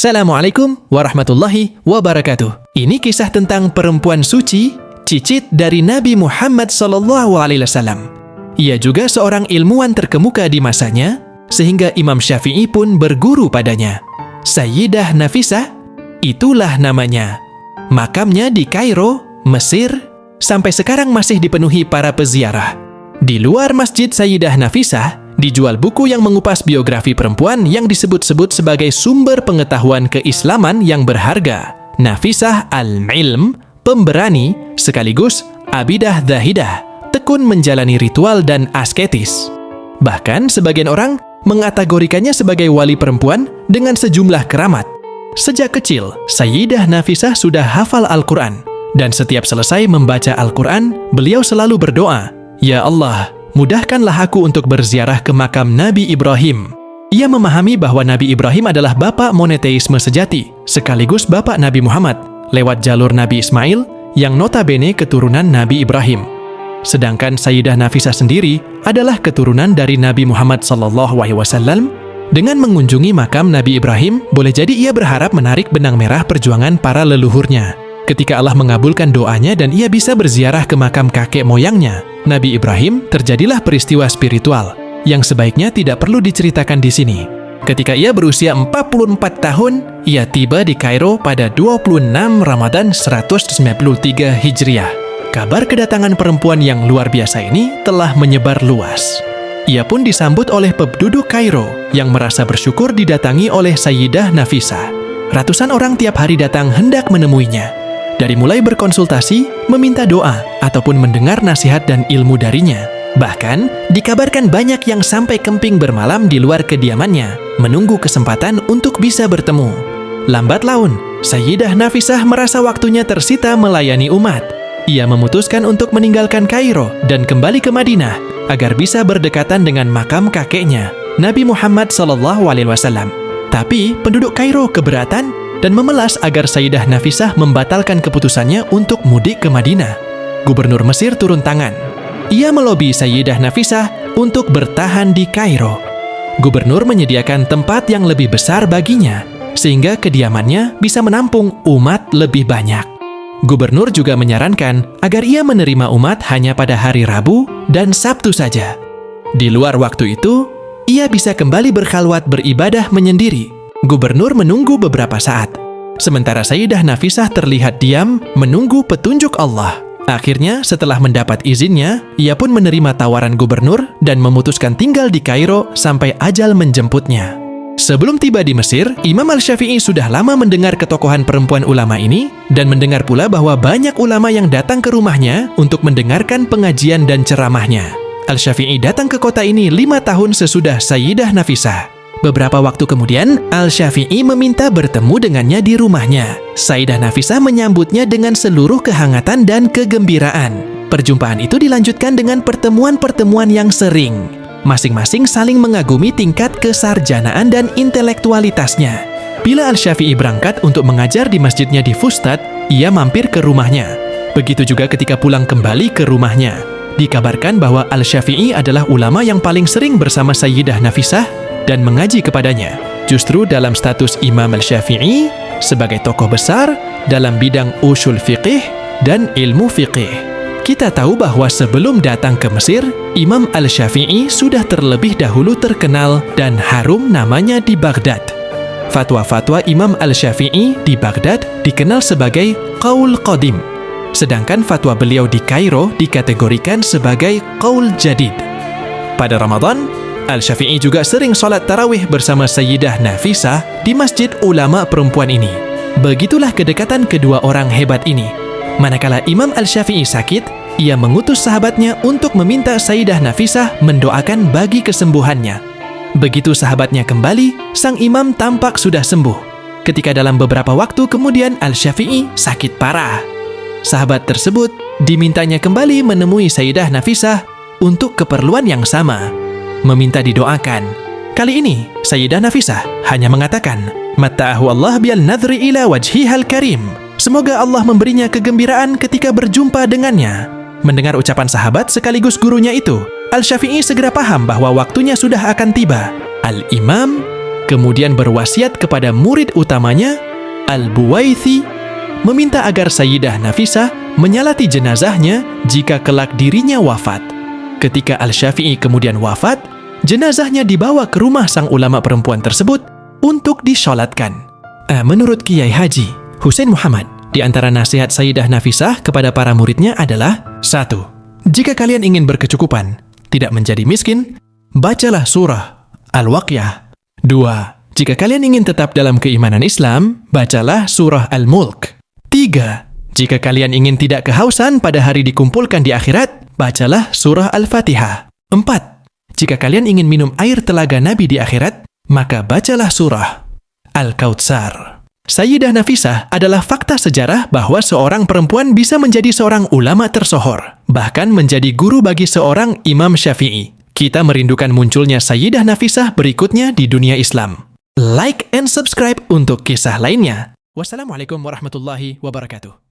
Assalamualaikum warahmatullahi wabarakatuh. Ini kisah tentang perempuan suci, cicit dari Nabi Muhammad SAW. Ia juga seorang ilmuwan terkemuka di masanya, sehingga Imam Syafi'i pun berguru padanya. Sayyidah Nafisah, itulah namanya. Makamnya di Kairo, Mesir, sampai sekarang masih dipenuhi para peziarah. Di luar Masjid Sayyidah Nafisah, dijual buku yang mengupas biografi perempuan yang disebut-sebut sebagai sumber pengetahuan keislaman yang berharga. Nafisah al-Ilm, pemberani, sekaligus abidah zahidah, tekun menjalani ritual dan asketis. Bahkan sebagian orang mengategorikannya sebagai wali perempuan dengan sejumlah keramat. Sejak kecil, Sayyidah Nafisah sudah hafal Al-Quran, dan setiap selesai membaca Al-Quran, beliau selalu berdoa, "Ya Allah, mudahkanlah aku untuk berziarah ke makam Nabi Ibrahim." Ia memahami bahwa Nabi Ibrahim adalah bapak monoteisme sejati, sekaligus bapak Nabi Muhammad, lewat jalur Nabi Ismail, yang notabene keturunan Nabi Ibrahim. Sedangkan Sayyidah Nafisah sendiri adalah keturunan dari Nabi Muhammad SAW. Dengan mengunjungi makam Nabi Ibrahim, boleh jadi ia berharap menarik benang merah perjuangan para leluhurnya. Ketika Allah mengabulkan doanya dan ia bisa berziarah ke makam kakek moyangnya, Nabi Ibrahim, terjadilah peristiwa spiritual yang sebaiknya tidak perlu diceritakan di sini. Ketika ia berusia 44 tahun, ia tiba di Kairo pada 26 Ramadan 193 Hijriah. Kabar kedatangan perempuan yang luar biasa ini telah menyebar luas. Ia pun disambut oleh penduduk Kairo yang merasa bersyukur didatangi oleh Sayyidah Nafisah. Ratusan orang tiap hari datang hendak menemuinya. Dari mulai berkonsultasi, meminta doa, ataupun mendengar nasihat dan ilmu darinya. Bahkan, dikabarkan banyak yang sampai kemping bermalam di luar kediamannya, menunggu kesempatan untuk bisa bertemu. Lambat laun, Sayyidah Nafisah merasa waktunya tersita melayani umat. Ia memutuskan untuk meninggalkan Kairo dan kembali ke Madinah, agar bisa berdekatan dengan makam kakeknya, Nabi Muhammad SAW. Tapi, penduduk Kairo keberatan dan memelas agar Sayyidah Nafisah membatalkan keputusannya untuk mudik ke Madinah. Gubernur Mesir turun tangan. Ia melobi Sayyidah Nafisah untuk bertahan di Kairo. Gubernur menyediakan tempat yang lebih besar baginya, sehingga kediamannya bisa menampung umat lebih banyak. Gubernur juga menyarankan agar ia menerima umat hanya pada hari Rabu dan Sabtu saja. Di luar waktu itu, ia bisa kembali berkhalwat beribadah menyendiri. Gubernur menunggu beberapa saat. Sementara Sayyidah Nafisah terlihat diam menunggu petunjuk Allah. Akhirnya, setelah mendapat izinnya, ia pun menerima tawaran gubernur dan memutuskan tinggal di Kairo sampai ajal menjemputnya. Sebelum tiba di Mesir, Imam Al-Syafi'i sudah lama mendengar ketokohan perempuan ulama ini dan mendengar pula bahwa banyak ulama yang datang ke rumahnya untuk mendengarkan pengajian dan ceramahnya. Al-Syafi'i datang ke kota ini 5 tahun sesudah Sayyidah Nafisah. Beberapa waktu kemudian, Al-Syafi'i meminta bertemu dengannya di rumahnya. Sayyidah Nafisah menyambutnya dengan seluruh kehangatan dan kegembiraan. Perjumpaan itu dilanjutkan dengan pertemuan-pertemuan yang sering. Masing-masing saling mengagumi tingkat kesarjanaan dan intelektualitasnya. Bila Al-Syafi'i berangkat untuk mengajar di masjidnya di Fustat, ia mampir ke rumahnya. Begitu juga ketika pulang kembali ke rumahnya. Dikabarkan bahwa Al-Syafi'i adalah ulama yang paling sering bersama Sayyidah Nafisah dan mengaji kepadanya. Justru dalam status Imam Al-Syafi'i sebagai tokoh besar dalam bidang usul fiqih dan ilmu fiqih. Kita tahu bahwa sebelum datang ke Mesir, Imam Al-Syafi'i sudah terlebih dahulu terkenal dan harum namanya di Baghdad. Fatwa-fatwa Imam Al-Syafi'i di Baghdad dikenal sebagai Qaul Qadim, sedangkan fatwa beliau di Kairo dikategorikan sebagai Qaul Jadid. Pada Ramadan, Al-Syafi'i juga sering sholat tarawih bersama Sayyidah Nafisah di masjid ulama perempuan ini. Begitulah kedekatan kedua orang hebat ini. Manakala Imam Al-Syafi'i sakit, ia mengutus sahabatnya untuk meminta Sayyidah Nafisah mendoakan bagi kesembuhannya. Begitu sahabatnya kembali, sang imam tampak sudah sembuh. Ketika dalam beberapa waktu kemudian Al-Syafi'i sakit parah. Sahabat tersebut dimintanya kembali menemui Sayyidah Nafisah untuk keperluan yang sama, meminta didoakan. Kali ini, Sayyidah Nafisah hanya mengatakan, "Matta'ahu Allah bial nadhri ila wajhihal karim." Semoga Allah memberinya kegembiraan ketika berjumpa dengannya. Mendengar ucapan sahabat sekaligus gurunya itu, Al-Syafi'i segera paham bahwa waktunya sudah akan tiba. Al-Imam kemudian berwasiat kepada murid utamanya, Al-Buwaithi, meminta agar Sayyidah Nafisah menyalati jenazahnya jika kelak dirinya wafat. Ketika Al-Syafi'i kemudian wafat, jenazahnya dibawa ke rumah sang ulama perempuan tersebut untuk disolatkan. Menurut Kiai Haji Husain Muhammad, di antara nasihat Sayyidah Nafisah kepada para muridnya adalah: 1. Jika kalian ingin berkecukupan, tidak menjadi miskin, bacalah surah Al-Waqiah. 2. Jika kalian ingin tetap dalam keimanan Islam, bacalah surah Al-Mulk. 3. Jika kalian ingin tidak kehausan pada hari dikumpulkan di akhirat, bacalah surah Al-Fatihah. 4. Jika kalian ingin minum air telaga Nabi di akhirat, maka bacalah surah Al-Kautsar. Sayyidah Nafisah adalah fakta sejarah bahwa seorang perempuan bisa menjadi seorang ulama tersohor, bahkan menjadi guru bagi seorang Imam Syafi'i. Kita merindukan munculnya Sayyidah Nafisah berikutnya di dunia Islam. Like and subscribe untuk kisah lainnya. Wassalamualaikum warahmatullahi wabarakatuh.